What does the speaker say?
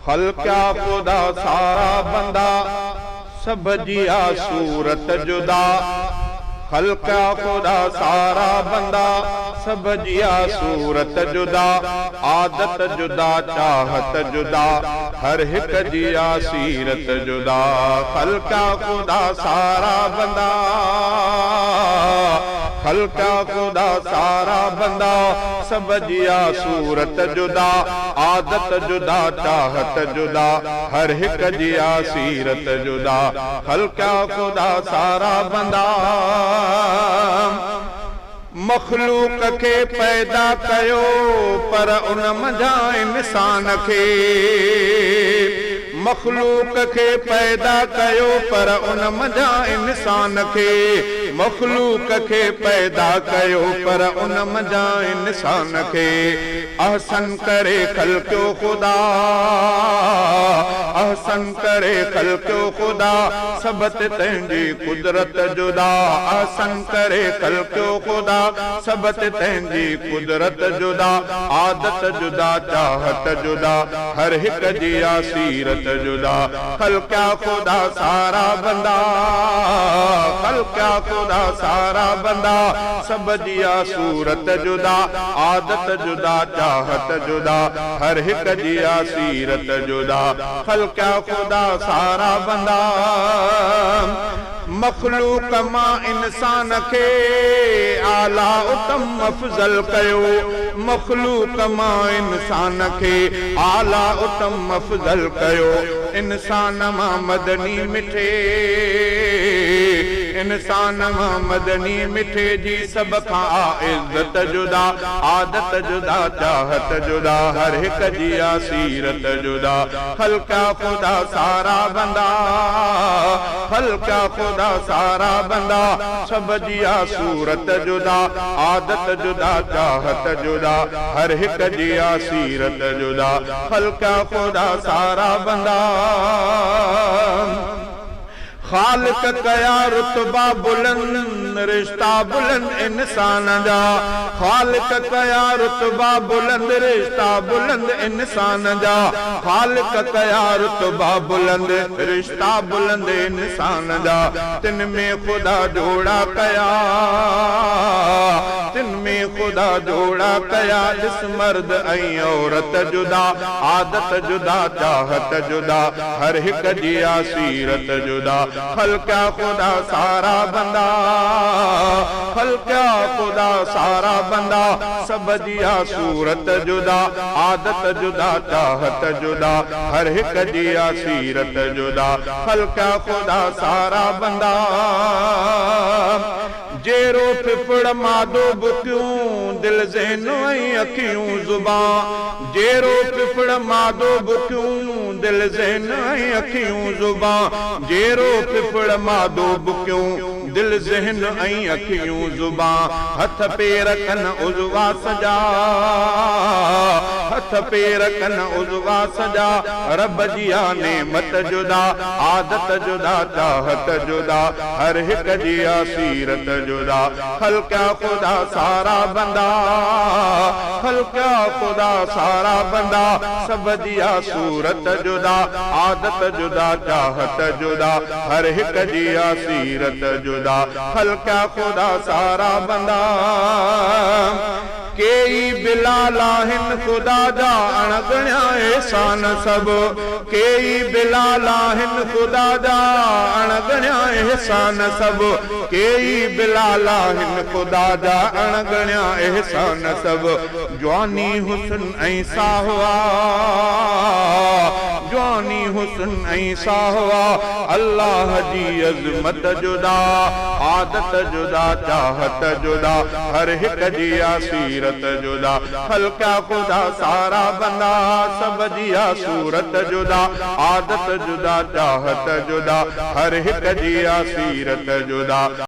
खल्क़ा खुदा सारा बंदा सब जिया सूरत जुदा। खल्क़ा खुदा सारा बंदा सब जिया सूरत जुदा। आदत जुदा चाहत जुदा हर हिक जिया सीरत जुदा। खल्क़ा खुदा सारा बंदा, खल्क़ा खुदा सारा बंदा सब जिया सूरत जुदा। आदत जुदा चाहत जुदा हर हिक जिया सीरत जुदा। खल्क़ा खुदा सारा बंदा मखलूक के पैदा कयो पर उन मंझा इंसान के। मखलूक के पैदा कयो पर उन मंझा इंसान के। मखलूक के पैदा कयो पर उन मंझा इंसान के। अहसन करे खल्क़ो खुदा, अहसन करे खल्क़ो खुदा सब ते तंहिंजी कुदरत जुदा। अहसन करे खल्क़ो खुदा सब ते तंहिंजी कुदरत जुदा। आदत जुदा चाहत जुदा हर हिक जिया सीरत जुदा। खल्क़ा खुदा सारा बंदा, खल्क़ा खुदा सारा बंदा सब जिया सूरत जुदा। आदत जुदा चाहत जुदा हर हिक जिया सीरत जुदा। खल्क़ा खुदा सारा बंदा मखलूक मां इंसान के आला उत्तम अफजल कयो। मखलूक मां इंसान के आला उत्तम अफजल कयो। इंसान मां मदनी मिठे, इंसान मां मदनी मिठे जी सब खां इज्जत जुदा। आदत जुदा चाहत जुदा हर हिक जिया सीरत जुदा। खल्क़ा खुदा सारा बंदा, खल्क़ा खुदा सारा बंदा सब जिया सूरत जुदा। आदत जुदा चाहत जुदा हर हिक जिया सीरत जुदा। खल्क़ा खुदा सारा बंदा खालिक कया रुतबा बुलंद रिश्ता बुलंद इंसान जा। खालिक कया रुतबा बुलंद रिश्ता बुलंद इंसान जा। खालिक कया रुतबा बुलंद रिश्ता बुलंद इंसान जा। तिन में खुदा जोड़ा कया, तिन में खुदा जोड़ा कया जिस मर्द ऐं औरत जुदा। आदत जुदा चाहत जुदा हर हिक जिया सीरत जुदा। खल्क़ा खुदा सारा बंदा, खल्क़ा खुदा सारा बंदा सब जिया सूरत जुदा। आदत जुदा चाहत जुदा हर हिक जिया सीरत जुदा। खल्क़ा खुदा सारा बंदा जेरो फिफड़ मादो बुकियूं दिल ज़हन ऐं अखियूं ज़ुबां। जेरो फिफड़ मादो बुकियूं दिल ज़हन ऐं अखियूं ज़ुबां। जेरो फिफड़ मादो बुकियूं दिल ज़हन ऐं अखियूं ज़ुबां। हथ पेर कन उज़वा सजा, हथ पेर कन उज़वा सजा रब जिया नेमत जुदा। आदत जुदा चाहत जुदा हर हिक जिया सीरत जुदा। खल्क़ा खुदा सारा बंदा, खल्क़ा खुदा सारा बंदा सब जिया सूरत जुदा। आदत जुदा चाहत जुदा हर हिक जिया सीरत जुदा। खल्क़ा खुदा सारा बंदा केई बिलाल आहिनि खुदा जा अणगणिया एहसान सब। केई बिलाल आहिनि खुदा जा अणगणिया एहसान सब। केई बिलाल आहिनि खुदा जा अणगणिया एहसान सब। जवानी हुस्न ऐं साहवा, जवानी हुस्न ऐं साहवा अल्लाह जी अज़मत जुदा। आदत जुदा चाहत जुदा हर हिक जिया सीरत जुदा। खल्क़ा खुदा सारा बंदा सब जिया सूरत जुदा। आदत जुदा चाहत जुदा हर हिक जिया सीरत जुदा।